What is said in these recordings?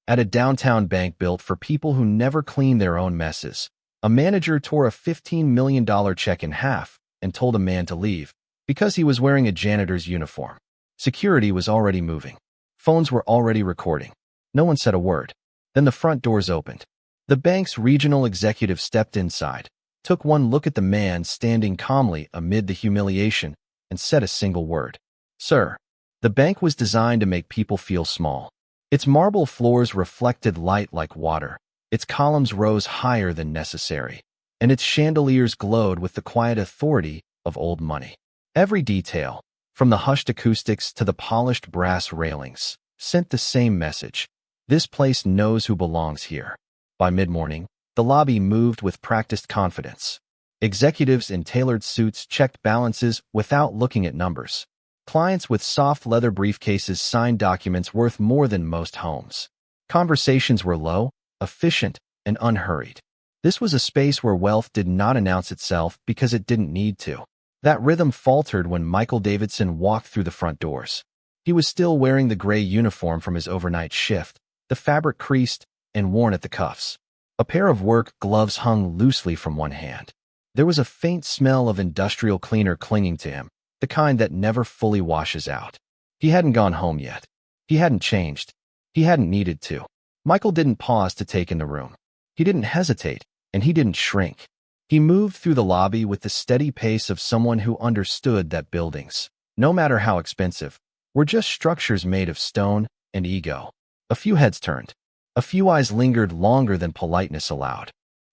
At a downtown bank built for people who never clean their own messes, a manager tore a $15 million check in half and told a man to leave because he was wearing a janitor's uniform. Security was already moving. Phones were already recording. No one said a word. Then the front doors opened. The bank's regional executive stepped inside, took one look at the man standing calmly amid the humiliation, and said a single word. "Sir." The bank was designed to make people feel small. Its marble floors reflected light like water. Its columns rose higher than necessary, and its chandeliers glowed with the quiet authority of old money. Every detail, from the hushed acoustics to the polished brass railings, sent the same message. This place knows who belongs here. By mid-morning, the lobby moved with practiced confidence. Executives in tailored suits checked balances without looking at numbers. Clients with soft leather briefcases signed documents worth more than most homes. Conversations were low, efficient, and unhurried. This was a space where wealth did not announce itself because it didn't need to. That rhythm faltered when Michael Davidson walked through the front doors. He was still wearing the gray uniform from his overnight shift, the fabric creased and worn at the cuffs. A pair of work gloves hung loosely from one hand. There was a faint smell of industrial cleaner clinging to him, the kind that never fully washes out. He hadn't gone home yet. He hadn't changed. He hadn't needed to. Michael didn't pause to take in the room. He didn't hesitate, and he didn't shrink. He moved through the lobby with the steady pace of someone who understood that buildings, no matter how expensive, were just structures made of stone and ego. A few heads turned. A few eyes lingered longer than politeness allowed.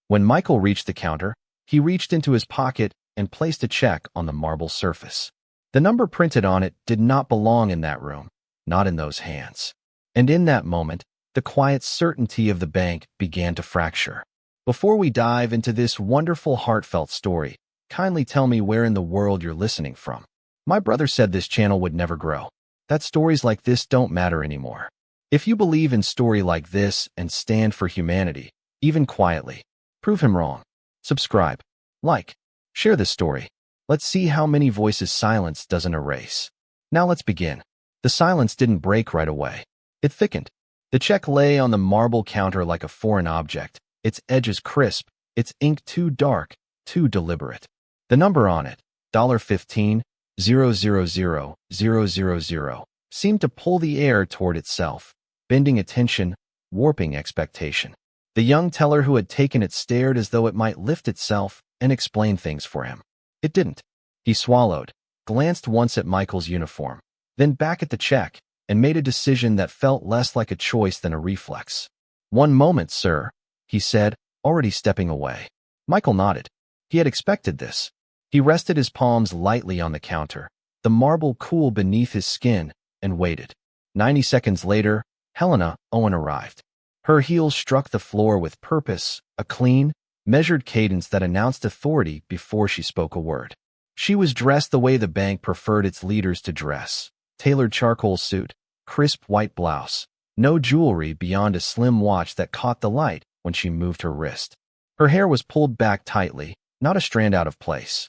When Michael reached the counter, he reached into his pocket and placed a check on the marble surface. The number printed on it did not belong in that room, not in those hands. And in that moment, the quiet certainty of the bank began to fracture. Before we dive into this wonderful, heartfelt story, kindly tell me where in the world you're listening from. My brother said this channel would never grow, that stories like this don't matter anymore. If you believe in story like this and stand for humanity, even quietly, prove him wrong. Subscribe, like, share this story. Let's see how many voices silence doesn't erase. Now let's begin. The silence didn't break right away. It thickened. The check lay on the marble counter like a foreign object, its edges crisp, its ink too dark, too deliberate. The number on it, $15,000,000, seemed to pull the air toward itself, bending attention, warping expectation. The young teller who had taken it stared as though it might lift itself and explain things for him. It didn't. He swallowed, glanced once at Michael's uniform, then back at the check, and made a decision that felt less like a choice than a reflex. "One moment, sir," he said, already stepping away. Michael nodded. He had expected this. He rested his palms lightly on the counter, the marble cool beneath his skin, and waited. 90 seconds later, Helena Owen arrived. Her heels struck the floor with purpose, a clean, measured cadence that announced authority before she spoke a word. She was dressed the way the bank preferred its leaders to dress. Tailored charcoal suit, crisp white blouse, no jewelry beyond a slim watch that caught the light when she moved her wrist. Her hair was pulled back tightly, not a strand out of place.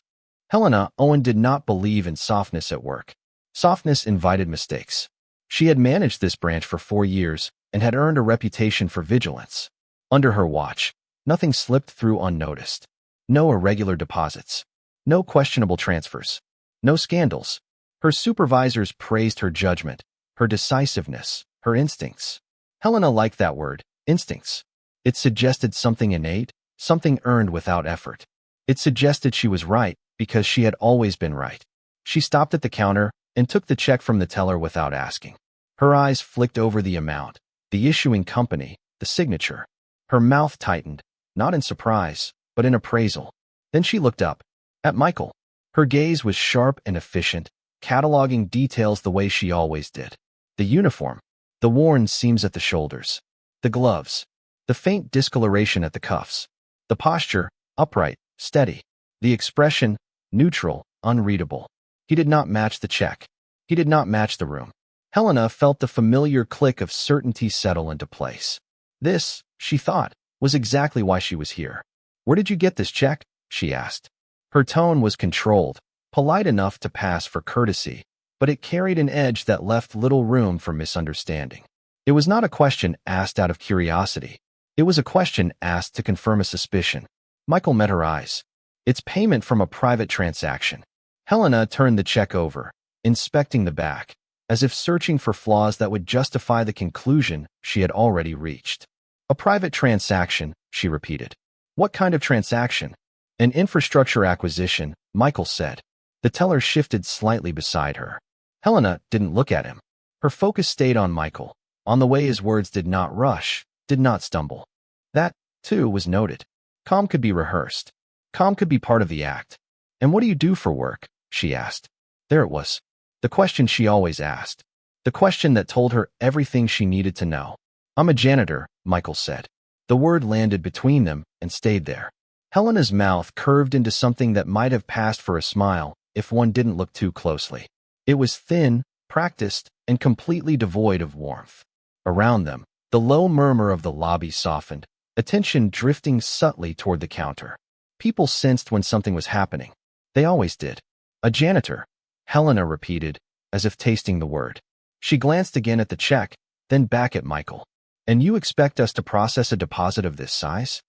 Helena Owen did not believe in softness at work. Softness invited mistakes. She had managed this branch for 4 years and had earned a reputation for vigilance. Under her watch, nothing slipped through unnoticed. No irregular deposits. No questionable transfers. No scandals. Her supervisors praised her judgment, her decisiveness, her instincts. Helena liked that word, instincts. It suggested something innate, something earned without effort. It suggested she was right because she had always been right. She stopped at the counter and took the check from the teller without asking. Her eyes flicked over the amount, the issuing company, the signature. Her mouth tightened, not in surprise, but in appraisal. Then she looked up, at Michael. Her gaze was sharp and efficient, cataloging details the way she always did. The uniform, the worn seams at the shoulders, the gloves, the faint discoloration at the cuffs, the posture, upright, steady, the expression, neutral, unreadable. He did not match the check. He did not match the room. Helena felt the familiar click of certainty settle into place. This, she thought, was exactly why she was here. "Where did you get this check?" she asked. Her tone was controlled, polite enough to pass for courtesy, but it carried an edge that left little room for misunderstanding. It was not a question asked out of curiosity. It was a question asked to confirm a suspicion. Michael met her eyes. It's payment from a private transaction. Helena turned the check over, inspecting the back, as if searching for flaws that would justify the conclusion she had already reached. A private transaction, she repeated. What kind of transaction? An infrastructure acquisition, Michael said. The teller shifted slightly beside her. Helena didn't look at him. Her focus stayed on Michael, on the way his words did not rush, did not stumble. That, too, was noted. Calm could be rehearsed. Calm could be part of the act. And what do you do for work? She asked. There it was. The question she always asked. The question that told her everything she needed to know. I'm a janitor, Michael said. The word landed between them and stayed there. Helena's mouth curved into something that might have passed for a smile if one didn't look too closely. It was thin, practiced, and completely devoid of warmth. Around them, the low murmur of the lobby softened, attention drifting subtly toward the counter. People sensed when something was happening. They always did. A janitor, Helena repeated, as if tasting the word. She glanced again at the check, then back at Michael. And you expect us to process a deposit of this size?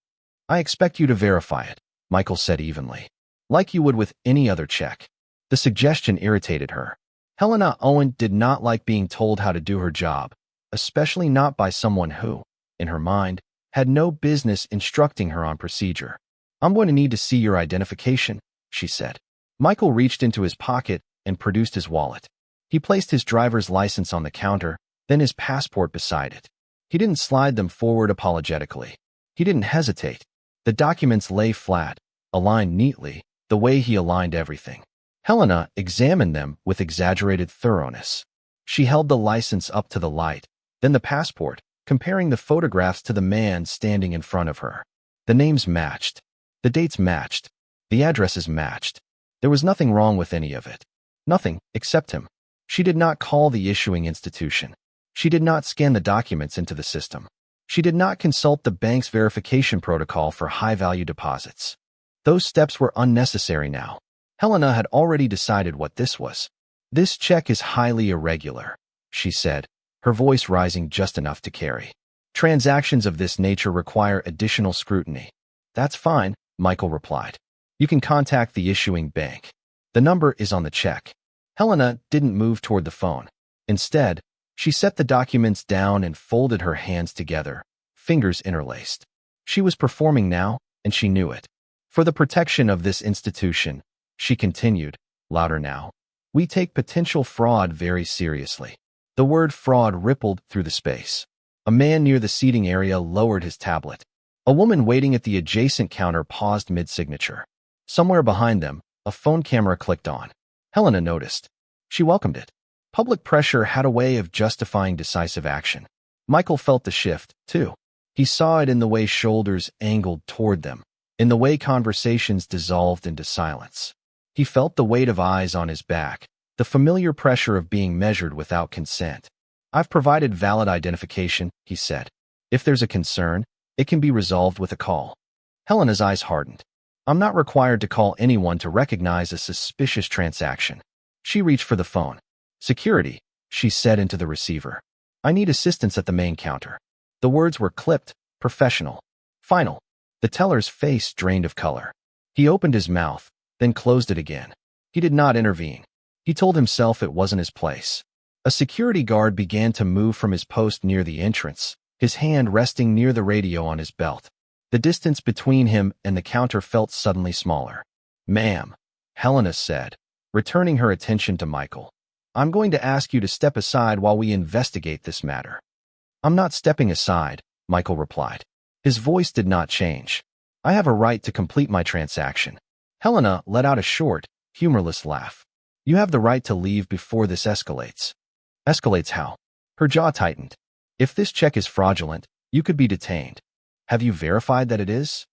I expect you to verify it, Michael said evenly. Like you would with any other check. The suggestion irritated her. Helena Owen did not like being told how to do her job, especially not by someone who, in her mind, had no business instructing her on procedure. I'm going to need to see your identification, she said. Michael reached into his pocket and produced his wallet. He placed his driver's license on the counter, then his passport beside it. He didn't slide them forward apologetically. He didn't hesitate. The documents lay flat, aligned neatly, the way he aligned everything. Helena examined them with exaggerated thoroughness. She held the license up to the light, then the passport, comparing the photographs to the man standing in front of her. The names matched. The dates matched. The addresses matched. There was nothing wrong with any of it. Nothing, except him. She did not call the issuing institution. She did not scan the documents into the system. She did not consult the bank's verification protocol for high-value deposits. Those steps were unnecessary now. Helena had already decided what this was. This check is highly irregular, she said, her voice rising just enough to carry. Transactions of this nature require additional scrutiny. That's fine, Michael replied. You can contact the issuing bank. The number is on the check. Helena didn't move toward the phone. Instead, she set the documents down and folded her hands together, fingers interlaced. She was performing now, and she knew it. For the protection of this institution, she continued, louder now, we take potential fraud very seriously. The word fraud rippled through the space. A man near the seating area lowered his tablet. A woman waiting at the adjacent counter paused mid-signature. Somewhere behind them, a phone camera clicked on. Helena noticed. She welcomed it. Public pressure had a way of justifying decisive action. Michael felt the shift, too. He saw it in the way shoulders angled toward them, in the way conversations dissolved into silence. He felt the weight of eyes on his back, the familiar pressure of being measured without consent. I've provided valid identification, he said. If there's a concern, it can be resolved with a call. Helena's eyes hardened. I'm not required to call anyone to recognize a suspicious transaction. She reached for the phone. Security, she said into the receiver. I need assistance at the main counter. The words were clipped, professional. Final. The teller's face drained of color. He opened his mouth, then closed it again. He did not intervene. He told himself it wasn't his place. A security guard began to move from his post near the entrance, his hand resting near the radio on his belt. The distance between him and the counter felt suddenly smaller. Ma'am, Helena said, returning her attention to Michael. I'm going to ask you to step aside while we investigate this matter. I'm not stepping aside, Michael replied. His voice did not change. I have a right to complete my transaction. Helena let out a short, humorless laugh. You have the right to leave before this escalates. Escalates how? Her jaw tightened. If this check is fraudulent, you could be detained. Have you verified that it is?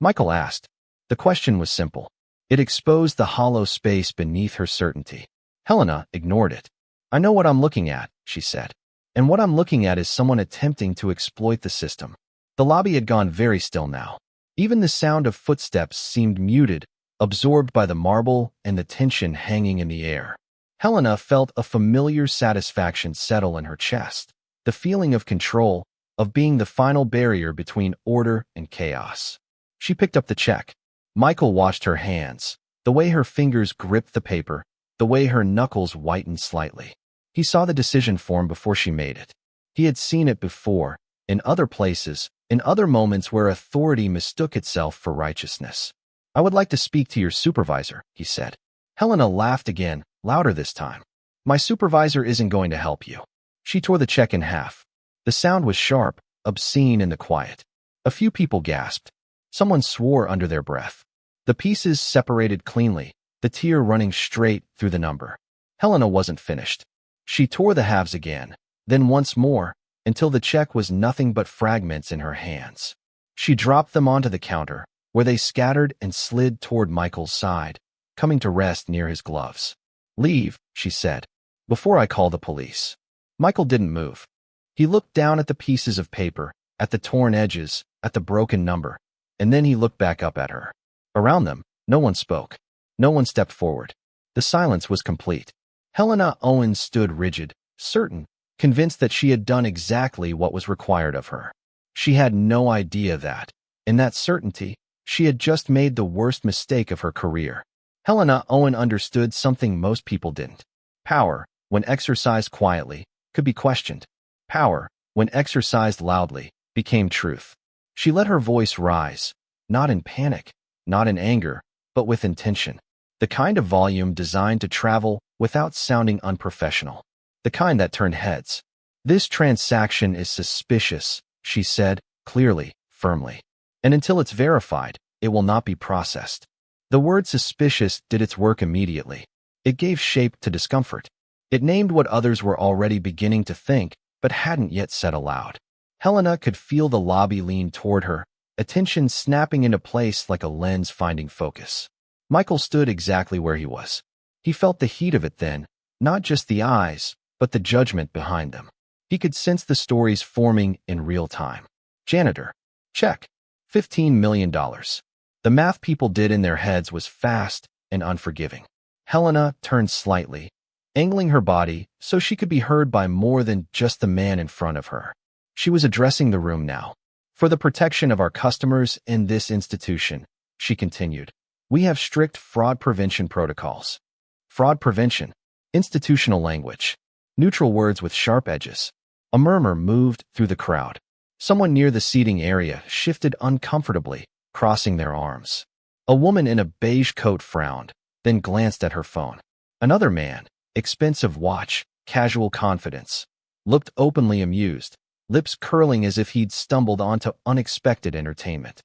Michael asked. The question was simple. It exposed the hollow space beneath her certainty. Helena ignored it. I know what I'm looking at, she said. And what I'm looking at is someone attempting to exploit the system. The lobby had gone very still now. Even the sound of footsteps seemed muted, absorbed by the marble and the tension hanging in the air. Helena felt a familiar satisfaction settle in her chest. the feeling of control, of being the final barrier between order and chaos. She picked up the check. Michael watched her hands, the way her fingers gripped the paper, the way her knuckles whitened slightly. He saw the decision form before she made it. He had seen it before, in other places, in other moments where authority mistook itself for righteousness. "I would like to speak to your supervisor," he said. Helena laughed again, louder this time. "My supervisor isn't going to help you." She tore the check in half. The sound was sharp, obscene in the quiet. A few people gasped. Someone swore under their breath. The pieces separated cleanly, the tear running straight through the number. Helena wasn't finished. She tore the halves again, then once more, until the check was nothing but fragments in her hands. She dropped them onto the counter, where they scattered and slid toward Michael's side, coming to rest near his gloves. "Leave," she said, "before I call the police." Michael didn't move. He looked down at the pieces of paper, at the torn edges, at the broken number, and then he looked back up at her. Around them, no one spoke. No one stepped forward. The silence was complete. Helena Owens stood rigid, certain, convinced that she had done exactly what was required of her. She had no idea that, in that certainty, she had just made the worst mistake of her career. Helena Owen understood something most people didn't. Power, when exercised quietly, could be questioned. Power, when exercised loudly, became truth. She let her voice rise, not in panic, not in anger, but with intention. The kind of volume designed to travel without sounding unprofessional. The kind that turned heads. "This transaction is suspicious," she said, clearly, firmly. "And until it's verified, it will not be processed." The word suspicious did its work immediately. It gave shape to discomfort. It named what others were already beginning to think, but hadn't yet said aloud. Helena could feel the lobby lean toward her, attention snapping into place like a lens finding focus. Michael stood exactly where he was. He felt the heat of it then, not just the eyes, but the judgment behind them. He could sense the stories forming in real time. Janitor. Check. $15 million. The math people did in their heads was fast and unforgiving. Helena turned slightly, angling her body so she could be heard by more than just the man in front of her. She was addressing the room now. "For the protection of our customers in this institution," she continued, "we have strict fraud prevention protocols." Fraud prevention. Institutional language. Neutral words with sharp edges. A murmur moved through the crowd. Someone near the seating area shifted uncomfortably, crossing their arms. A woman in a beige coat frowned, then glanced at her phone. Another man, expensive watch, casual confidence, looked openly amused, lips curling as if he'd stumbled onto unexpected entertainment.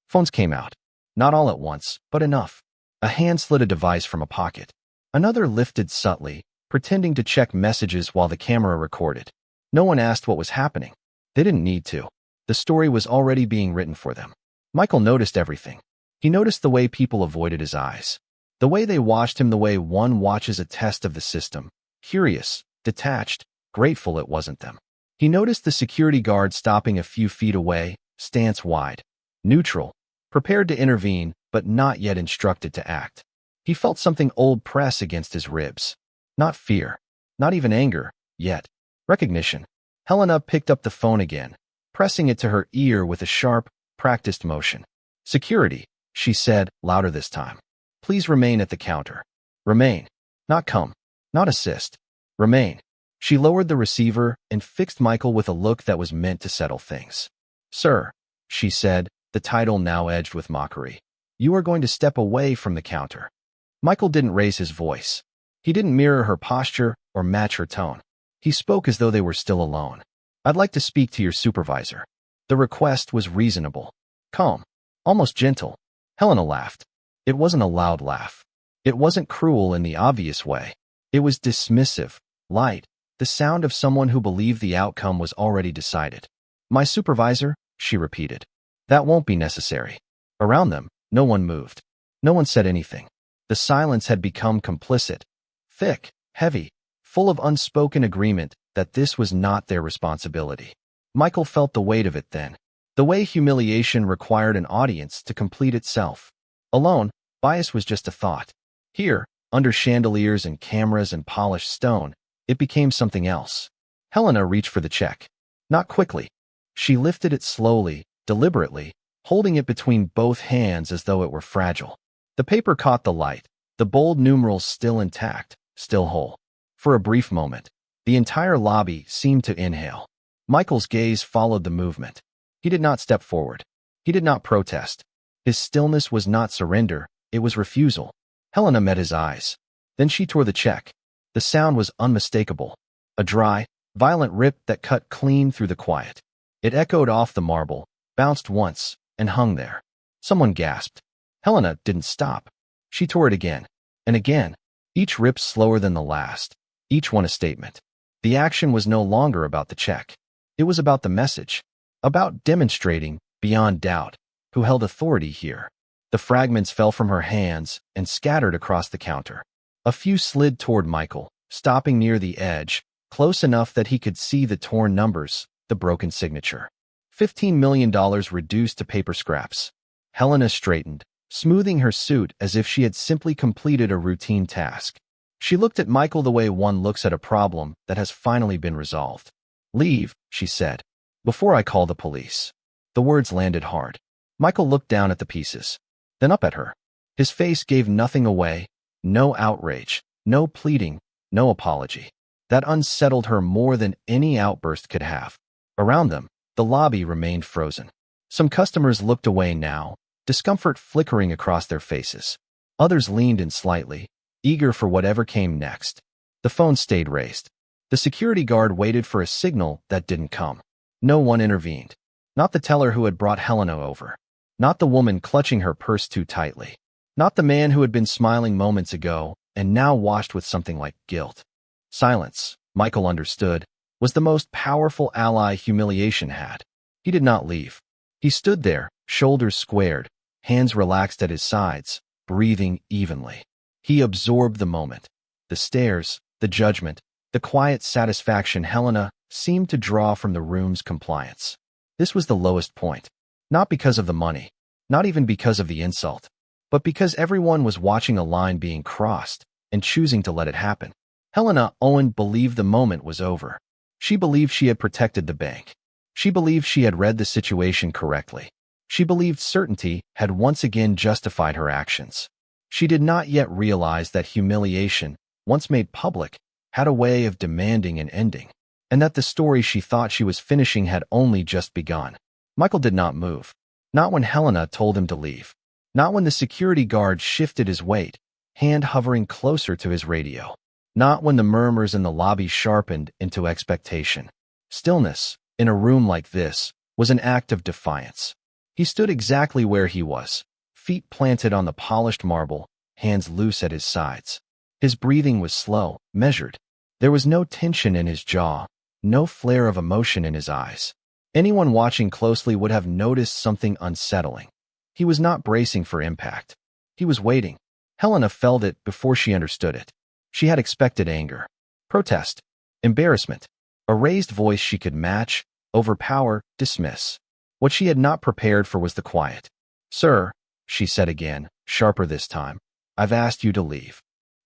Phones came out. Not all at once, but enough. A hand slid a device from a pocket. Another lifted subtly, pretending to check messages while the camera recorded. No one asked what was happening. They didn't need to. The story was already being written for them. Michael noticed everything. He noticed the way people avoided his eyes. The way they watched him the way one watches a test of the system. Curious, detached, grateful it wasn't them. He noticed the security guard stopping a few feet away, stance wide. Neutral, prepared to intervene, but not yet instructed to act. He felt something old press against his ribs. Not fear, not even anger, yet. Recognition. Helena picked up the phone again, pressing it to her ear with a sharp, practiced motion. "Security," she said, louder this time. "Please remain at the counter." Remain. Not come. Not assist. Remain. She lowered the receiver and fixed Michael with a look that was meant to settle things. "Sir," she said, the title now edged with mockery, "you are going to step away from the counter." Michael didn't raise his voice. He didn't mirror her posture or match her tone. He spoke as though they were still alone. "I'd like to speak to your supervisor." The request was reasonable. Calm. Almost gentle. Helena laughed. It wasn't a loud laugh. It wasn't cruel in the obvious way. It was dismissive, light, the sound of someone who believed the outcome was already decided. "My supervisor," she repeated. "That won't be necessary." Around them, no one moved. No one said anything. The silence had become complicit. Thick, heavy, full of unspoken agreement that this was not their responsibility. Michael felt the weight of it then. The way humiliation required an audience to complete itself. Alone, bias was just a thought. Here, under chandeliers and cameras and polished stone, it became something else. Helena reached for the check. Not quickly. She lifted it slowly, deliberately, holding it between both hands as though it were fragile. The paper caught the light, the bold numerals still intact, still whole. For a brief moment, the entire lobby seemed to inhale. Michael's gaze followed the movement. He did not step forward. He did not protest. His stillness was not surrender, it was refusal. Helena met his eyes. Then she tore the check. The sound was unmistakable. A dry, violent rip that cut clean through the quiet. It echoed off the marble, bounced once, and hung there. Someone gasped. Helena didn't stop. She tore it again, and again, each rip slower than the last, each one a statement. The action was no longer about the check. It was about the message, about demonstrating, beyond doubt, who held authority here. The fragments fell from her hands and scattered across the counter. A few slid toward Michael, stopping near the edge, close enough that he could see the torn numbers, the broken signature. $15 million reduced to paper scraps. Helena straightened, smoothing her suit as if she had simply completed a routine task. She looked at Michael the way one looks at a problem that has finally been resolved. "Leave," she said, "before I call the police." The words landed hard. Michael looked down at the pieces, then up at her. His face gave nothing away, no outrage, no pleading, no apology. That unsettled her more than any outburst could have. Around them, the lobby remained frozen. Some customers looked away now, discomfort flickering across their faces. Others leaned in slightly, eager for whatever came next. The phone stayed raised. The security guard waited for a signal that didn't come. No one intervened. Not the teller who had brought Helena over. Not the woman clutching her purse too tightly. Not the man who had been smiling moments ago and now washed with something like guilt. Silence, Michael understood, was the most powerful ally humiliation had. He did not leave. He stood there, shoulders squared, hands relaxed at his sides, breathing evenly. He absorbed the moment. The stares, the judgment, the quiet satisfaction Helena seemed to draw from the room's compliance. This was the lowest point. Not because of the money, not even because of the insult, but because everyone was watching a line being crossed and choosing to let it happen. Helena Owen believed the moment was over. She believed she had protected the bank. She believed she had read the situation correctly. She believed certainty had once again justified her actions. She did not yet realize that humiliation, once made public, had a way of demanding an ending, and that the story she thought she was finishing had only just begun. Michael did not move. Not when Helena told him to leave. Not when the security guard shifted his weight, hand hovering closer to his radio. Not when the murmurs in the lobby sharpened into expectation. Stillness, in a room like this, was an act of defiance. He stood exactly where he was, feet planted on the polished marble, hands loose at his sides. His breathing was slow, measured. There was no tension in his jaw, no flare of emotion in his eyes. Anyone watching closely would have noticed something unsettling. He was not bracing for impact. He was waiting. Helena felt it before she understood it. She had expected anger, protest, embarrassment, a raised voice she could match, overpower, dismiss. What she had not prepared for was the quiet. "Sir," she said again, sharper this time, "I've asked you to leave."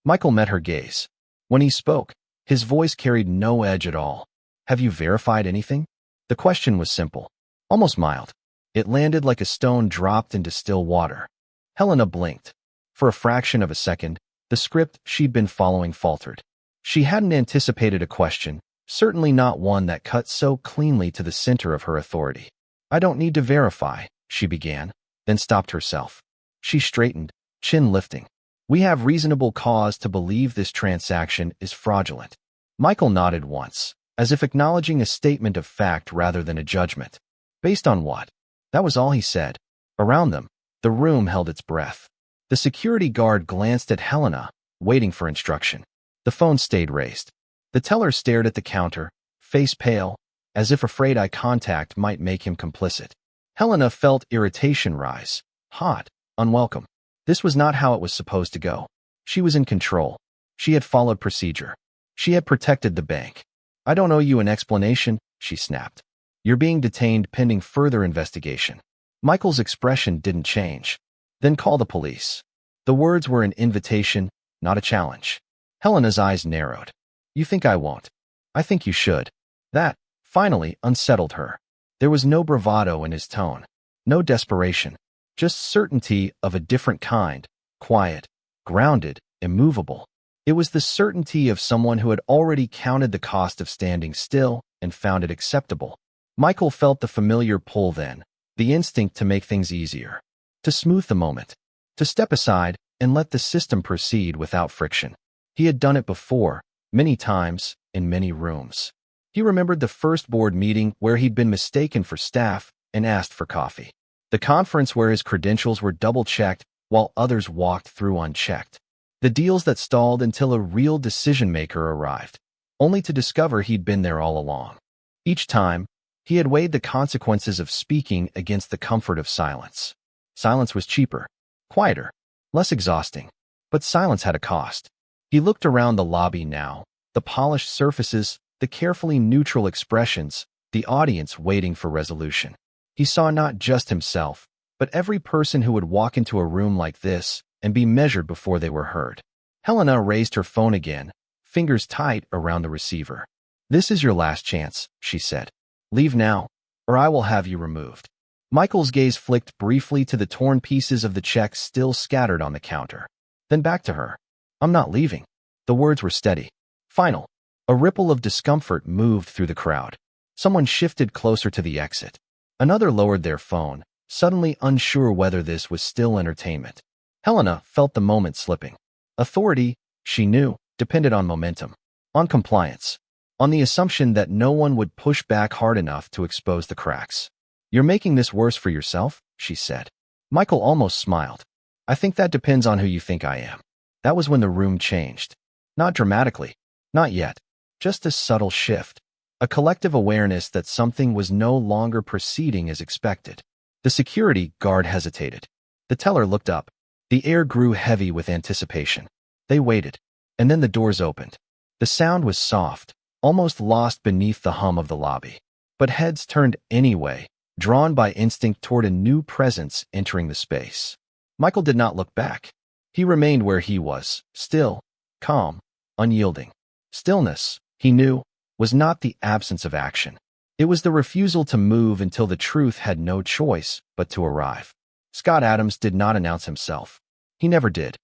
Michael met her gaze. When he spoke, his voice carried no edge at all. "Have you verified anything?" The question was simple, almost mild. It landed like a stone dropped into still water. Helena blinked. For a fraction of a second, the script she'd been following faltered. She hadn't anticipated a question, certainly not one that cut so cleanly to the center of her authority. "I don't need to verify," she began, then stopped herself. She straightened, chin lifting. "We have reasonable cause to believe this transaction is fraudulent." Michael nodded once, as if acknowledging a statement of fact rather than a judgment. Based on what? That was all he said. Around them, the room held its breath. The security guard glanced at Helena, waiting for instruction. The phone stayed raised. The teller stared at the counter, face pale, as if afraid eye contact might make him complicit. Helena felt irritation rise, hot, unwelcome. This was not how it was supposed to go. She was in control. She had followed procedure. She had protected the bank. "I don't owe you an explanation," she snapped. "You're being detained pending further investigation." Michael's expression didn't change. "Then call the police." The words were an invitation, not a challenge. Helena's eyes narrowed. "You think I won't? I think you should." That, finally, unsettled her. There was no bravado in his tone, no desperation, just certainty of a different kind, quiet, grounded, immovable. It was the certainty of someone who had already counted the cost of standing still and found it acceptable. Michael felt the familiar pull then, the instinct to make things easier, to smooth the moment, to step aside and let the system proceed without friction. He had done it before, many times, in many rooms. He remembered the first board meeting where he'd been mistaken for staff and asked for coffee. The conference where his credentials were double-checked while others walked through unchecked. The deals that stalled until a real decision-maker arrived, only to discover he'd been there all along. Each time, he had weighed the consequences of speaking against the comfort of silence. Silence was cheaper, quieter, less exhausting, but silence had a cost. He looked around the lobby now, the polished surfaces, the carefully neutral expressions, the audience waiting for resolution. He saw not just himself, but every person who would walk into a room like this and be measured before they were heard. Helena raised her phone again, fingers tight around the receiver. "This is your last chance," she said. "Leave now, or I will have you removed." Michael's gaze flicked briefly to the torn pieces of the check still scattered on the counter. Then back to her. "I'm not leaving." The words were steady, final. A ripple of discomfort moved through the crowd. Someone shifted closer to the exit. Another lowered their phone, suddenly unsure whether this was still entertainment. Helena felt the moment slipping. Authority, she knew, depended on momentum, on compliance, on the assumption that no one would push back hard enough to expose the cracks. "You're making this worse for yourself," she said. Michael almost smiled. "I think that depends on who you think I am." That was when the room changed. Not dramatically, not yet, just a subtle shift, a collective awareness that something was no longer proceeding as expected. The security guard hesitated. The teller looked up. The air grew heavy with anticipation. They waited, and then the doors opened. The sound was soft, almost lost beneath the hum of the lobby. But heads turned anyway, drawn by instinct toward a new presence entering the space. Michael did not look back. He remained where he was, still, calm, unyielding. Stillness, he knew, was not the absence of action. It was the refusal to move until the truth had no choice but to arrive. Scott Adams did not announce himself. He never did.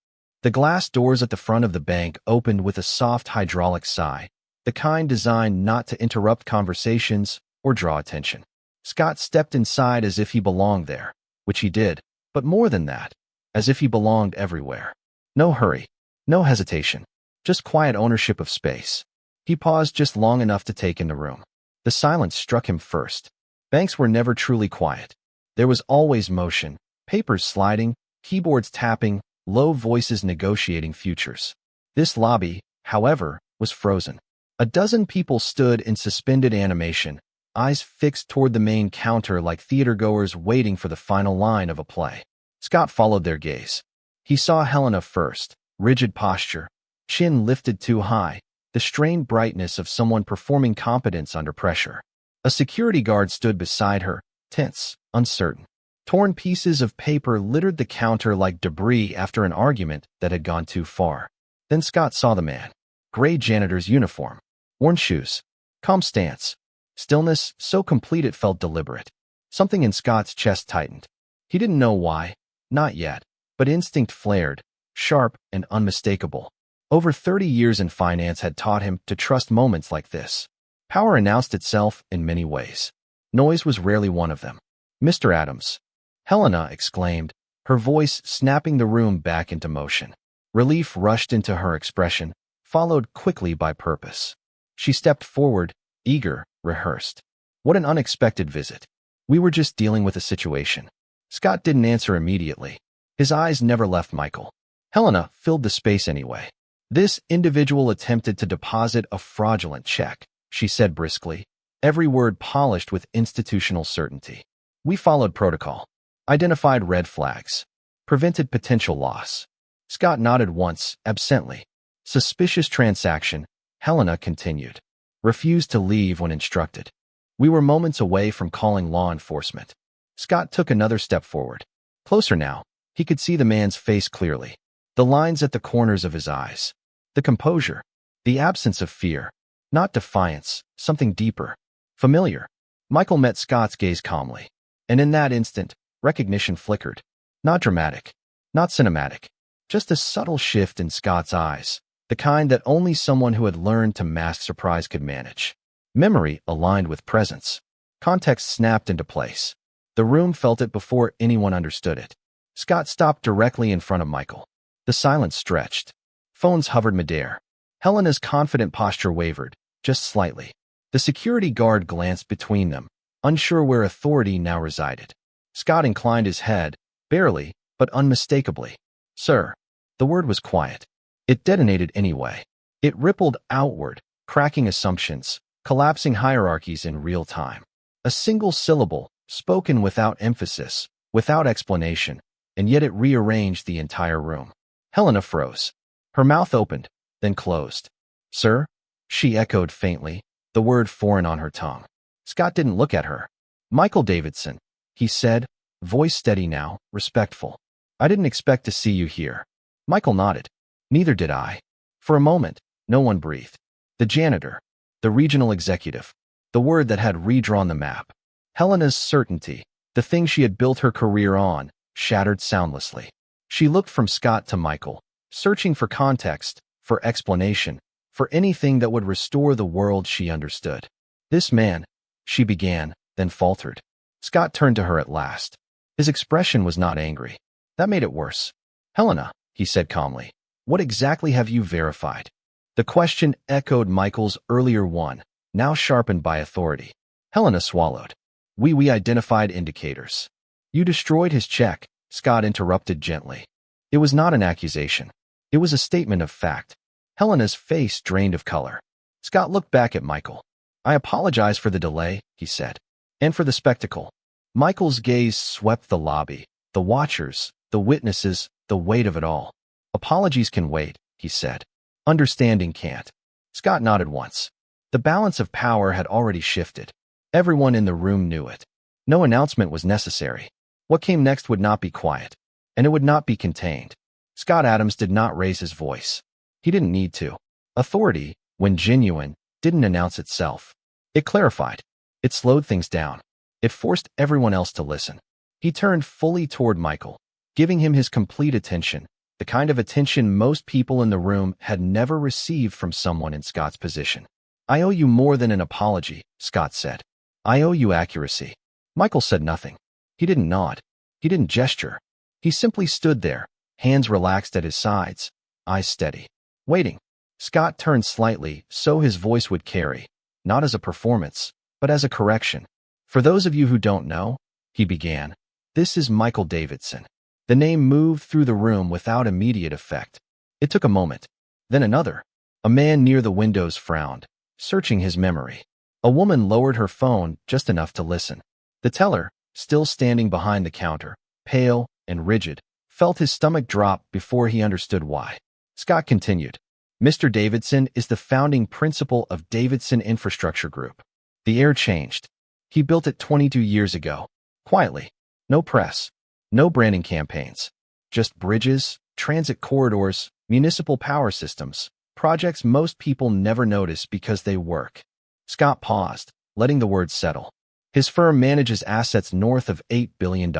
The glass doors at the front of the bank opened with a soft hydraulic sigh, the kind designed not to interrupt conversations or draw attention. Scott stepped inside as if he belonged there, which he did, but more than that, as if he belonged everywhere. No hurry, no hesitation, just quiet ownership of space. He paused just long enough to take in the room. The silence struck him first. Banks were never truly quiet. There was always motion, papers sliding, keyboards tapping, low voices negotiating futures. This lobby, however, was frozen. A dozen people stood in suspended animation, eyes fixed toward the main counter like theatergoers waiting for the final line of a play. Scott followed their gaze. He saw Helena first, rigid posture, chin lifted too high, the strained brightness of someone performing competence under pressure. A security guard stood beside her, tense, uncertain. Torn pieces of paper littered the counter like debris after an argument that had gone too far. Then Scott saw the man. Gray janitor's uniform, worn shoes, calm stance, stillness so complete it felt deliberate. Something in Scott's chest tightened. He didn't know why, not yet, but instinct flared, sharp and unmistakable. Over 30 years in finance had taught him to trust moments like this. Power announced itself in many ways. Noise was rarely one of them. "Mr. Adams," Helena exclaimed, her voice snapping the room back into motion. Relief rushed into her expression, followed quickly by purpose. She stepped forward, eager, rehearsed. "What an unexpected visit. We were just dealing with a situation." Scott didn't answer immediately. His eyes never left Michael. Helena filled the space anyway. "This individual attempted to deposit a fraudulent check," she said briskly, every word polished with institutional certainty. "We followed protocol, identified red flags, prevented potential loss." Scott nodded once, absently. "Suspicious transaction," Helena continued. "Refused to leave when instructed. We were moments away from calling law enforcement." Scott took another step forward. Closer now, he could see the man's face clearly. The lines at the corners of his eyes. The composure. The absence of fear. Not defiance, something deeper. Familiar. Michael met Scott's gaze calmly. And in that instant, recognition flickered. Not dramatic. Not cinematic. Just a subtle shift in Scott's eyes, the kind that only someone who had learned to mask surprise could manage. Memory aligned with presence. Context snapped into place. The room felt it before anyone understood it. Scott stopped directly in front of Michael. The silence stretched. Phones hovered midair. Helena's confident posture wavered, just slightly. The security guard glanced between them, unsure where authority now resided. Scott inclined his head, barely, but unmistakably. Sir. The word was quiet. It detonated anyway. It rippled outward, cracking assumptions, collapsing hierarchies in real time. A single syllable, spoken without emphasis, without explanation, and yet it rearranged the entire room. Helena froze. Her mouth opened, then closed. Sir? She echoed faintly, the word foreign on her tongue. Scott didn't look at her. Michael Davidson, he said, voice steady now, respectful. I didn't expect to see you here. Michael nodded. Neither did I. For a moment, no one breathed. The janitor, the regional executive, the word that had redrawn the map. Helena's certainty, the thing she had built her career on, shattered soundlessly. She looked from Scott to Michael, searching for context, for explanation, for anything that would restore the world she understood. This man, she began, then faltered. Scott turned to her at last. His expression was not angry. That made it worse. Helena, he said calmly, what exactly have you verified? The question echoed Michael's earlier one, now sharpened by authority. Helena swallowed. We identified indicators. You destroyed his check, Scott interrupted gently. It was not an accusation. It was a statement of fact. Helena's face drained of color. Scott looked back at Michael. I apologize for the delay, he said. And for the spectacle. Michael's gaze swept the lobby, the watchers, the witnesses, the weight of it all. Apologies can wait, he said. Understanding can't. Scott nodded once. The balance of power had already shifted. Everyone in the room knew it. No announcement was necessary. What came next would not be quiet. And it would not be contained. Scott Adams did not raise his voice. He didn't need to. Authority, when genuine, didn't announce itself. It clarified. It slowed things down. It forced everyone else to listen. He turned fully toward Michael, giving him his complete attention, the kind of attention most people in the room had never received from someone in Scott's position. I owe you more than an apology, Scott said. I owe you accuracy. Michael said nothing. He didn't nod. He didn't gesture. He simply stood there, hands relaxed at his sides, eyes steady. Waiting. Scott turned slightly so his voice would carry, not as a performance, but as a correction. For those of you who don't know, he began, this is Michael Davidson. The name moved through the room without immediate effect. It took a moment, then another. A man near the windows frowned, searching his memory. A woman lowered her phone just enough to listen. The teller, still standing behind the counter, pale and rigid, felt his stomach drop before he understood why. Scott continued. Mr. Davidson is the founding principal of Davidson Infrastructure Group. The air changed. He built it 22 years ago. Quietly. No press. No branding campaigns. Just bridges, transit corridors, municipal power systems, projects most people never notice because they work. Scott paused, letting the words settle. His firm manages assets north of $8 billion.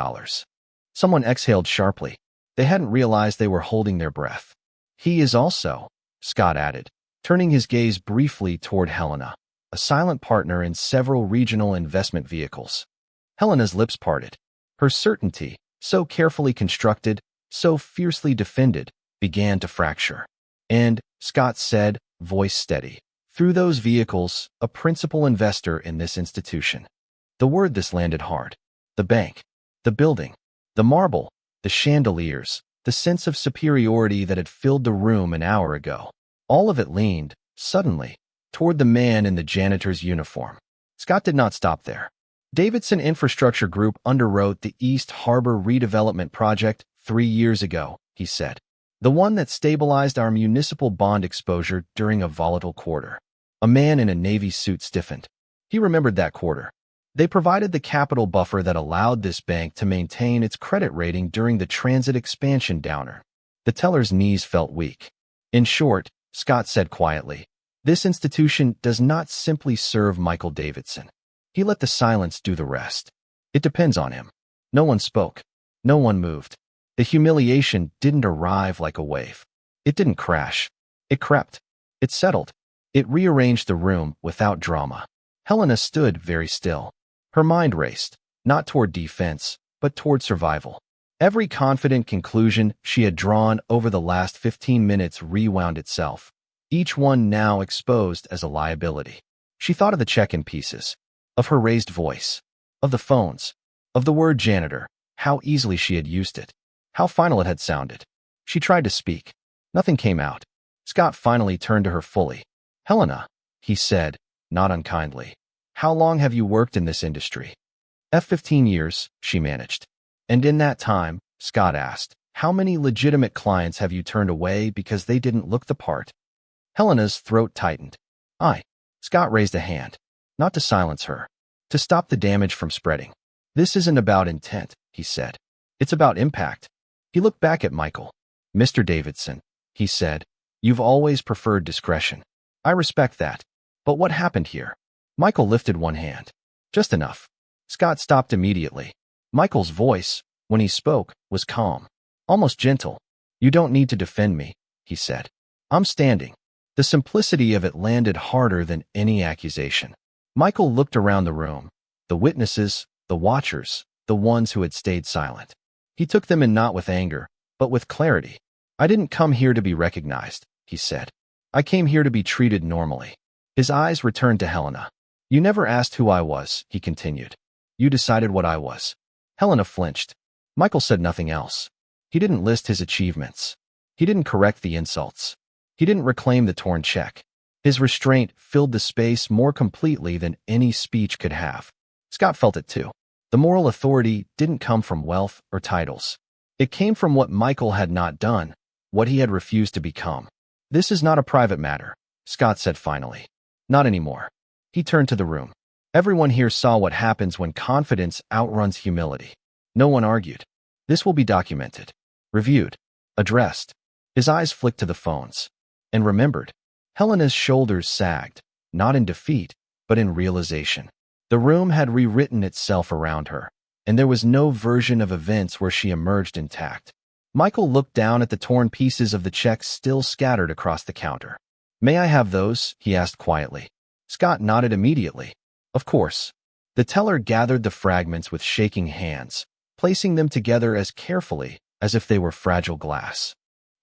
Someone exhaled sharply. They hadn't realized they were holding their breath. He is also, Scott added, turning his gaze briefly toward Helena, a silent partner in several regional investment vehicles. Helena's lips parted. Her certainty, so carefully constructed, so fiercely defended, began to fracture. And, Scott said, voice steady, through those vehicles, a principal investor in this institution. The word this landed hard. The bank, the building, the marble, the chandeliers, the sense of superiority that had filled the room an hour ago. All of it leaned, suddenly, toward the man in the janitor's uniform. Scott did not stop there. Davidson Infrastructure Group underwrote the East Harbor redevelopment project 3 years ago, he said. The one that stabilized our municipal bond exposure during a volatile quarter. A man in a Navy suit stiffened. He remembered that quarter. They provided the capital buffer that allowed this bank to maintain its credit rating during the transit expansion downer. The teller's knees felt weak. In short, Scott said quietly, This institution does not simply serve Michael Davidson. He let the silence do the rest. It depends on him. No one spoke. No one moved. The humiliation didn't arrive like a wave. It didn't crash. It crept. It settled. It rearranged the room without drama. Helena stood very still. Her mind raced, not toward defense, but toward survival. Every confident conclusion she had drawn over the last 15 minutes rewound itself, each one now exposed as a liability. She thought of the check in pieces, of her raised voice, of the phones, of the word janitor, how easily she had used it, how final it had sounded. She tried to speak. Nothing came out. Scott finally turned to her fully. "Helena," he said, not unkindly. "How long have you worked in this industry?" 15 years, she managed. "And in that time," Scott asked, "how many legitimate clients have you turned away because they didn't look the part?" Helena's throat tightened. Scott raised a hand. Not to silence her. To stop the damage from spreading. "This isn't about intent," he said. "It's about impact." He looked back at Michael. "Mr. Davidson," he said, "you've always preferred discretion. I respect that. But what happened here?" Michael lifted one hand. "Just enough." Scott stopped immediately. Michael's voice, when he spoke, was calm, almost gentle. "You don't need to defend me," he said. "I'm standing." The simplicity of it landed harder than any accusation. Michael looked around the room. The witnesses, the watchers, the ones who had stayed silent. He took them in not with anger, but with clarity. "I didn't come here to be recognized," he said. "I came here to be treated normally." His eyes returned to Helena. "You never asked who I was," he continued. "You decided what I was." Helena flinched. Michael said nothing else. He didn't list his achievements. He didn't correct the insults. He didn't reclaim the torn check. His restraint filled the space more completely than any speech could have. Scott felt it too. The moral authority didn't come from wealth or titles. It came from what Michael had not done, what he had refused to become. "This is not a private matter," Scott said finally. "Not anymore." He turned to the room. Everyone here saw what happens when confidence outruns humility. No one argued. "This will be documented, reviewed, addressed." His eyes flicked to the phones. And remembered. Helena's shoulders sagged, not in defeat, but in realization. The room had rewritten itself around her, and there was no version of events where she emerged intact. Michael looked down at the torn pieces of the check still scattered across the counter. "May I have those?" he asked quietly. Scott nodded immediately. "Of course." The teller gathered the fragments with shaking hands, placing them together as carefully as if they were fragile glass.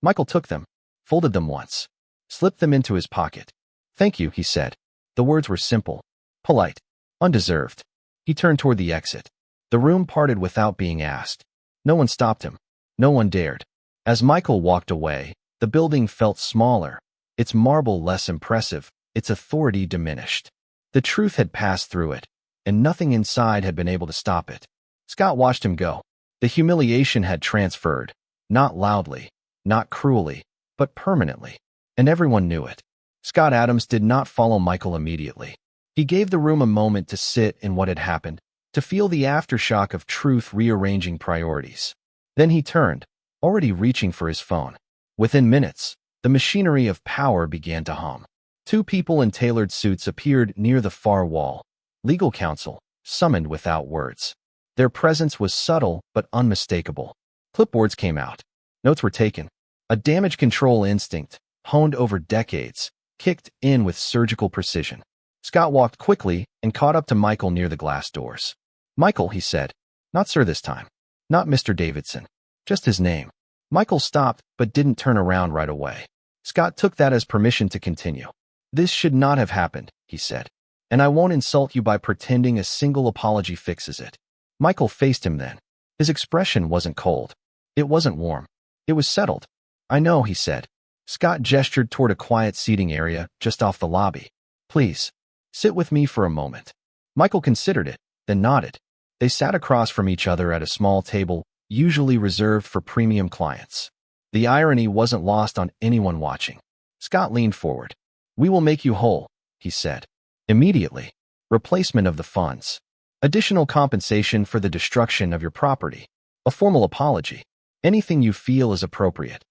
Michael took them, folded them once, slipped them into his pocket. "Thank you," he said. The words were simple, polite, undeserved. He turned toward the exit. The room parted without being asked. No one stopped him. No one dared. As Michael walked away, the building felt smaller, its marble less impressive, its authority diminished. The truth had passed through it, and nothing inside had been able to stop it. Scott watched him go. The humiliation had transferred, not loudly, not cruelly, but permanently. And everyone knew it. Scott Adams did not follow Michael immediately. He gave the room a moment to sit in what had happened, to feel the aftershock of truth rearranging priorities. Then he turned, already reaching for his phone. Within minutes, the machinery of power began to hum. Two people in tailored suits appeared near the far wall. Legal counsel, summoned without words. Their presence was subtle but unmistakable. Clipboards came out. Notes were taken. A damage control instinct, honed over decades, kicked in with surgical precision. Scott walked quickly and caught up to Michael near the glass doors. "Michael," he said. "Not sir this time. Not Mr. Davidson. Just his name." Michael stopped but didn't turn around right away. Scott took that as permission to continue. "This should not have happened," he said. "And I won't insult you by pretending a single apology fixes it." Michael faced him then. His expression wasn't cold. It wasn't warm. It was settled. "I know," he said. Scott gestured toward a quiet seating area just off the lobby. "Please, sit with me for a moment." Michael considered it, then nodded. They sat across from each other at a small table, usually reserved for premium clients. The irony wasn't lost on anyone watching. Scott leaned forward. "We will make you whole," he said. "Immediately. Replacement of the funds. Additional compensation for the destruction of your property. A formal apology. Anything you feel is appropriate."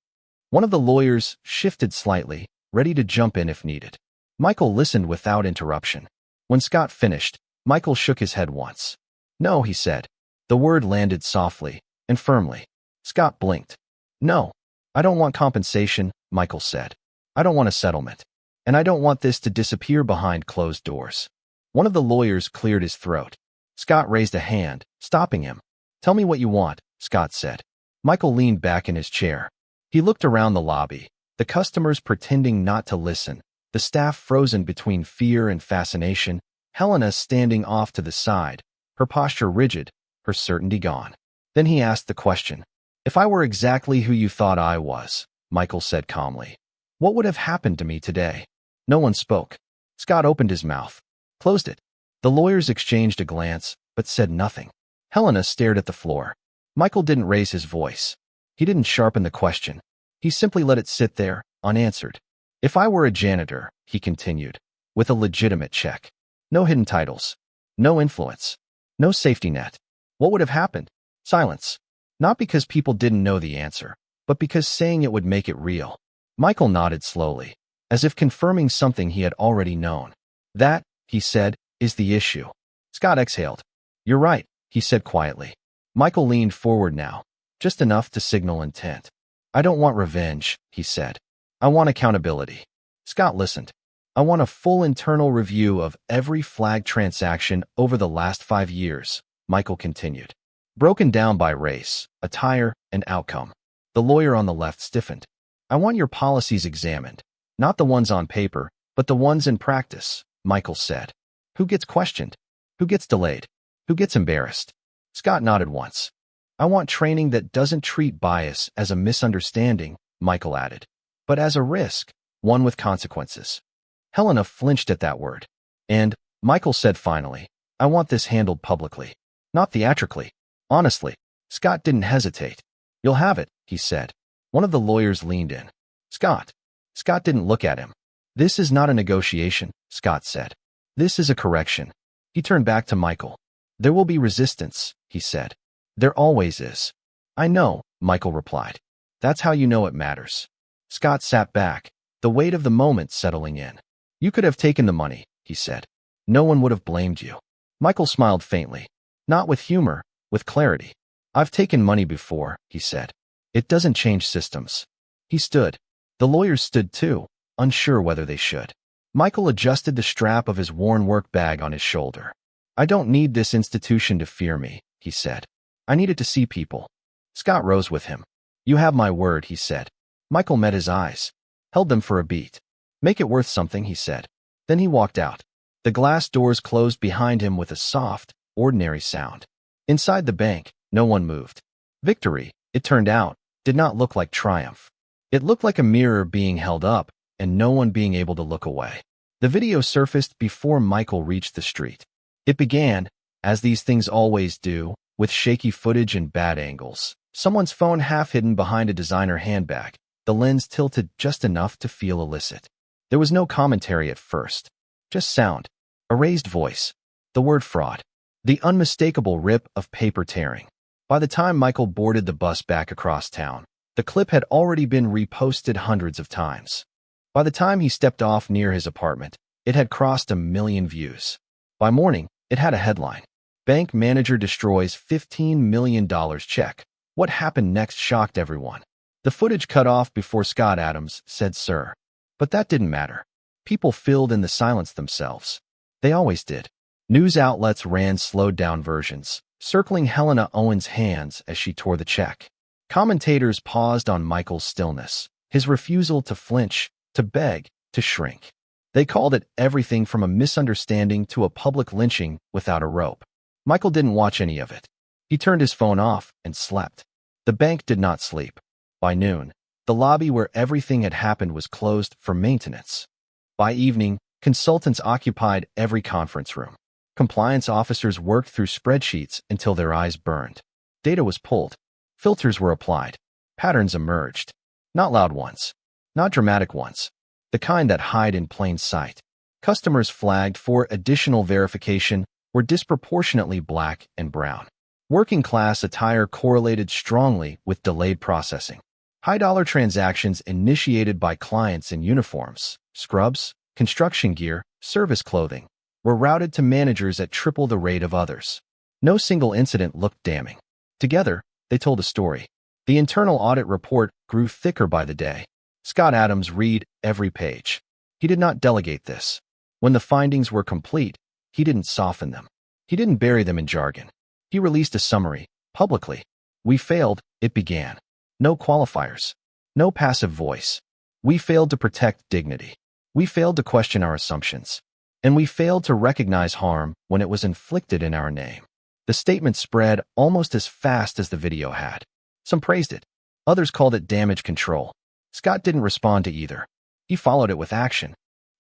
One of the lawyers shifted slightly, ready to jump in if needed. Michael listened without interruption. When Scott finished, Michael shook his head once. No, he said. The word landed softly and firmly. Scott blinked. No, I don't want compensation, Michael said. I don't want a settlement. And I don't want this to disappear behind closed doors. One of the lawyers cleared his throat. Scott raised a hand, stopping him. Tell me what you want, Scott said. Michael leaned back in his chair. He looked around the lobby, the customers pretending not to listen, the staff frozen between fear and fascination, Helena standing off to the side, her posture rigid, her certainty gone. Then he asked the question. If I were exactly who you thought I was, Michael said calmly, what would have happened to me today? No one spoke. Scott opened his mouth, closed it. The lawyers exchanged a glance, but said nothing. Helena stared at the floor. Michael didn't raise his voice. He didn't sharpen the question. He simply let it sit there, unanswered. If I were a janitor, he continued, with a legitimate check. No hidden titles. No influence. No safety net. What would have happened? Silence. Not because people didn't know the answer, but because saying it would make it real. Michael nodded slowly, as if confirming something he had already known. That, he said, is the issue. Scott exhaled. You're right, he said quietly. Michael leaned forward now, just enough to signal intent. I don't want revenge, he said. I want accountability. Scott listened. I want a full internal review of every flagged transaction over the last 5 years, Michael continued. Broken down by race, attire, and outcome. The lawyer on the left stiffened. I want your policies examined. Not the ones on paper, but the ones in practice, Michael said. Who gets questioned? Who gets delayed? Who gets embarrassed? Scott nodded once. I want training that doesn't treat bias as a misunderstanding, Michael added, but as a risk, one with consequences. Helena flinched at that word. And, Michael said finally, I want this handled publicly, not theatrically. Honestly, Scott didn't hesitate. You'll have it, he said. One of the lawyers leaned in. Scott. Scott didn't look at him. This is not a negotiation, Scott said. This is a correction. He turned back to Michael. There will be resistance, he said. There always is. I know, Michael replied. That's how you know it matters. Scott sat back, the weight of the moment settling in. You could have taken the money, he said. No one would have blamed you. Michael smiled faintly. Not with humor, with clarity. I've taken money before, he said. It doesn't change systems. He stood. The lawyers stood too, unsure whether they should. Michael adjusted the strap of his worn work bag on his shoulder. I don't need this institution to fear me, he said. I need it to see people. Scott rose with him. You have my word, he said. Michael met his eyes, held them for a beat. Make it worth something, he said. Then he walked out. The glass doors closed behind him with a soft, ordinary sound. Inside the bank, no one moved. Victory, it turned out, did not look like triumph. It looked like a mirror being held up and no one being able to look away. The video surfaced before Michael reached the street. It began, as these things always do, with shaky footage and bad angles. Someone's phone half hidden behind a designer handbag, the lens tilted just enough to feel illicit. There was no commentary at first. Just sound. A raised voice. The word fraud. The unmistakable rip of paper tearing. By the time Michael boarded the bus back across town, the clip had already been reposted hundreds of times. By the time he stepped off near his apartment, it had crossed 1 million views. By morning, it had a headline. Bank manager destroys $15 million check. What happened next shocked everyone. The footage cut off before Scott Adams said sir. But that didn't matter. People filled in the silence themselves. They always did. News outlets ran slowed-down versions, circling Helena Owen's hands as she tore the check. Commentators paused on Michael's stillness, his refusal to flinch, to beg, to shrink. They called it everything from a misunderstanding to a public lynching without a rope. Michael didn't watch any of it. He turned his phone off and slept. The bank did not sleep. By noon, the lobby where everything had happened was closed for maintenance. By evening, consultants occupied every conference room. Compliance officers worked through spreadsheets until their eyes burned. Data was pulled. Filters were applied. Patterns emerged. Not loud ones. Not dramatic ones. The kind that hide in plain sight. Customers flagged for additional verification were disproportionately black and brown. Working class attire correlated strongly with delayed processing. High-dollar transactions initiated by clients in uniforms, scrubs, construction gear, service clothing, were routed to managers at triple the rate of others. No single incident looked damning. Together, they told a story. The internal audit report grew thicker by the day. Scott Adams read every page. He did not delegate this. When the findings were complete, he didn't soften them. He didn't bury them in jargon. He released a summary, publicly. We failed, it began. No qualifiers. No passive voice. We failed to protect dignity. We failed to question our assumptions. And we failed to recognize harm when it was inflicted in our name. The statement spread almost as fast as the video had. Some praised it. Others called it damage control. Scott didn't respond to either. He followed it with action.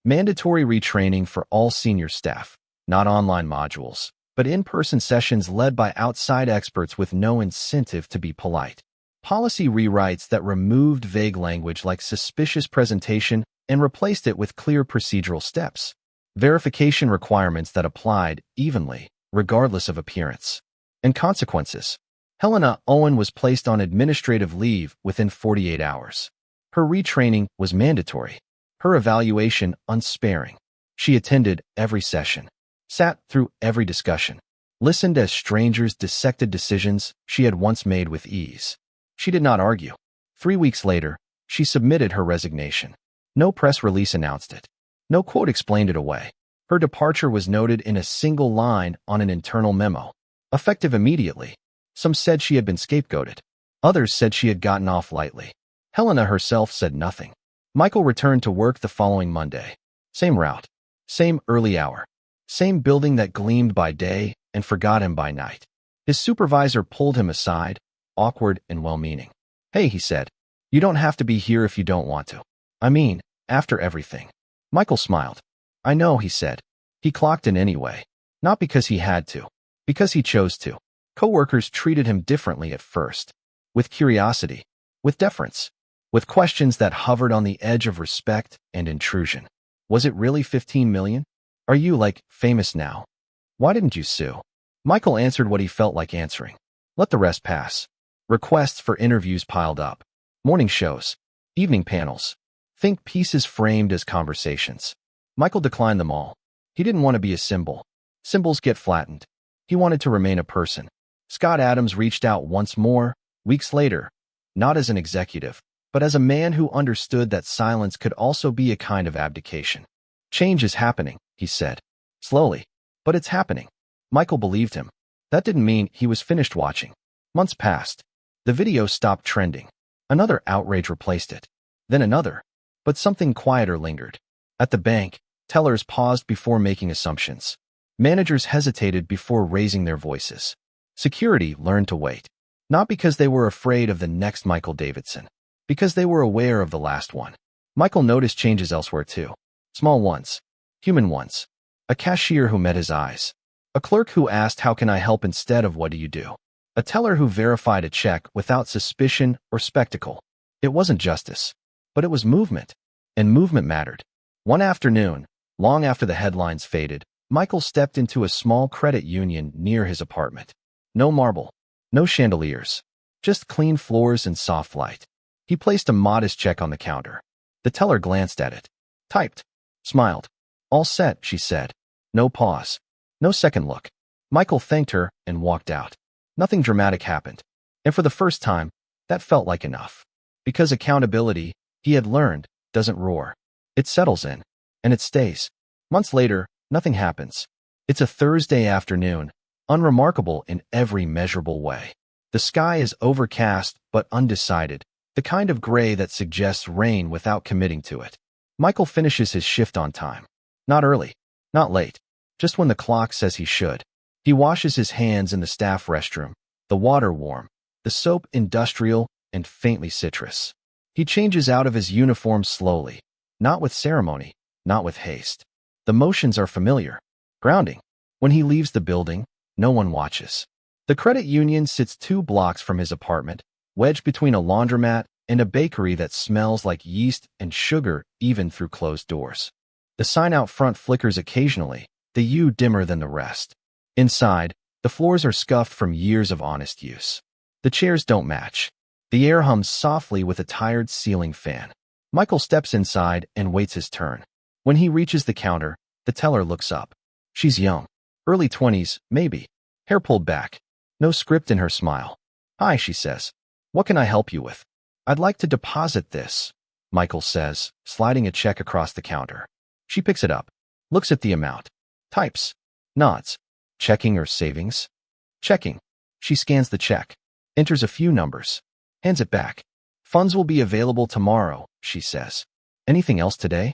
Mandatory retraining for all senior staff, not online modules, but in-person sessions led by outside experts with no incentive to be polite. Policy rewrites that removed vague language like suspicious presentation and replaced it with clear procedural steps. Verification requirements that applied evenly, regardless of appearance. And consequences. Helena Owen was placed on administrative leave within 48 hours. Her retraining was mandatory. Her evaluation unsparing. She attended every session, sat through every discussion, listened as strangers dissected decisions she had once made with ease. She did not argue. 3 weeks later, she submitted her resignation. No press release announced it. No quote explained it away. Her departure was noted in a single line on an internal memo. Effective immediately. Some said she had been scapegoated. Others said she had gotten off lightly. Helena herself said nothing. Michael returned to work the following Monday. Same route. Same early hour. Same building that gleamed by day and forgot him by night. His supervisor pulled him aside, awkward and well-meaning. Hey, he said, you don't have to be here if you don't want to. I mean, after everything. Michael smiled. I know, he said. He clocked in anyway. Not because he had to. Because he chose to. Coworkers treated him differently at first. With curiosity. With deference. With questions that hovered on the edge of respect and intrusion. Was it really 15 million? Are you, like, famous now? Why didn't you sue? Michael answered what he felt like answering. Let the rest pass. Requests for interviews piled up. Morning shows. Evening panels. Think pieces framed as conversations. Michael declined them all. He didn't want to be a symbol. Symbols get flattened. He wanted to remain a person. Scott Adams reached out once more, weeks later, not as an executive, but as a man who understood that silence could also be a kind of abdication. Change is happening, he said. Slowly, but it's happening. Michael believed him. That didn't mean he was finished watching. Months passed. The video stopped trending. Another outrage replaced it. Then another. But something quieter lingered. At the bank, tellers paused before making assumptions. Managers hesitated before raising their voices. Security learned to wait. Not because they were afraid of the next Michael Davidson. Because they were aware of the last one. Michael noticed changes elsewhere too. Small ones. Human ones. A cashier who met his eyes. A clerk who asked, how can I help instead of what do you do? A teller who verified a check without suspicion or spectacle. It wasn't justice. But it was movement. And movement mattered. One afternoon, long after the headlines faded, Michael stepped into a small credit union near his apartment. No marble. No chandeliers. Just clean floors and soft light. He placed a modest check on the counter. The teller glanced at it. Typed. Smiled. All set, she said. No pause. No second look. Michael thanked her and walked out. Nothing dramatic happened. And for the first time, that felt like enough. Because accountability, he had learned, doesn't roar. It settles in. And it stays. Months later, nothing happens. It's a Thursday afternoon, unremarkable in every measurable way. The sky is overcast but undecided, the kind of gray that suggests rain without committing to it. Michael finishes his shift on time. Not early. Not late. Just when the clock says he should. He washes his hands in the staff restroom, the water warm, the soap industrial and faintly citrus. He changes out of his uniform slowly, not with ceremony, not with haste. The motions are familiar, grounding. When he leaves the building, no one watches. The credit union sits 2 blocks from his apartment, wedged between a laundromat and a bakery that smells like yeast and sugar even through closed doors. The sign out front flickers occasionally, the hue dimmer than the rest. Inside, the floors are scuffed from years of honest use. The chairs don't match. The air hums softly with a tired ceiling fan. Michael steps inside and waits his turn. When he reaches the counter, the teller looks up. She's young. Early 20s, maybe. Hair pulled back. No script in her smile. Hi, she says. What can I help you with? I'd like to deposit this, Michael says, sliding a check across the counter. She picks it up, looks at the amount, types, nods. Checking or savings? Checking. She scans the check, enters a few numbers, hands it back. Funds will be available tomorrow, she says. Anything else today?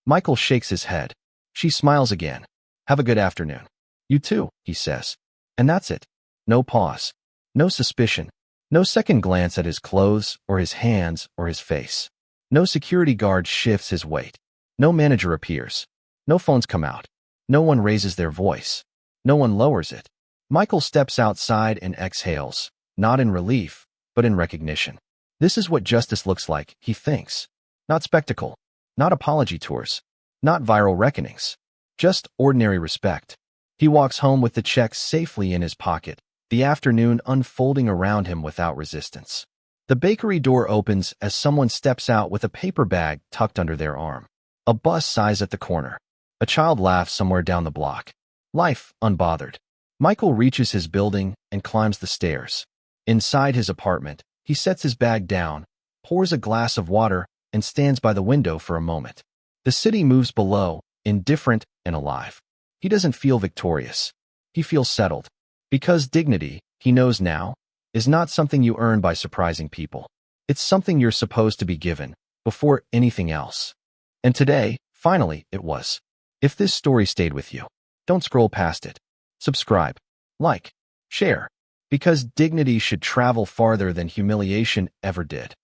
Michael shakes his head. She smiles again. Have a good afternoon. You too, he says. And that's it. No pause. No suspicion. No second glance at his clothes or his hands or his face. No security guard shifts his weight. No manager appears. No phones come out. No one raises their voice. No one lowers it. Michael steps outside and exhales, not in relief, but in recognition. This is what justice looks like, he thinks. Not spectacle. Not apology tours. Not viral reckonings. Just ordinary respect. He walks home with the check safely in his pocket, the afternoon unfolding around him without resistance. The bakery door opens as someone steps out with a paper bag tucked under their arm. A bus sighs at the corner. A child laughs somewhere down the block. Life unbothered. Michael reaches his building and climbs the stairs. Inside his apartment, he sets his bag down, pours a glass of water, and stands by the window for a moment. The city moves below, indifferent and alive. He doesn't feel victorious. He feels settled. Because dignity, he knows now, is not something you earn by surprising people. It's something you're supposed to be given, before anything else. And today, finally, it was. If this story stayed with you, don't scroll past it. Subscribe, like, share, because dignity should travel farther than humiliation ever did.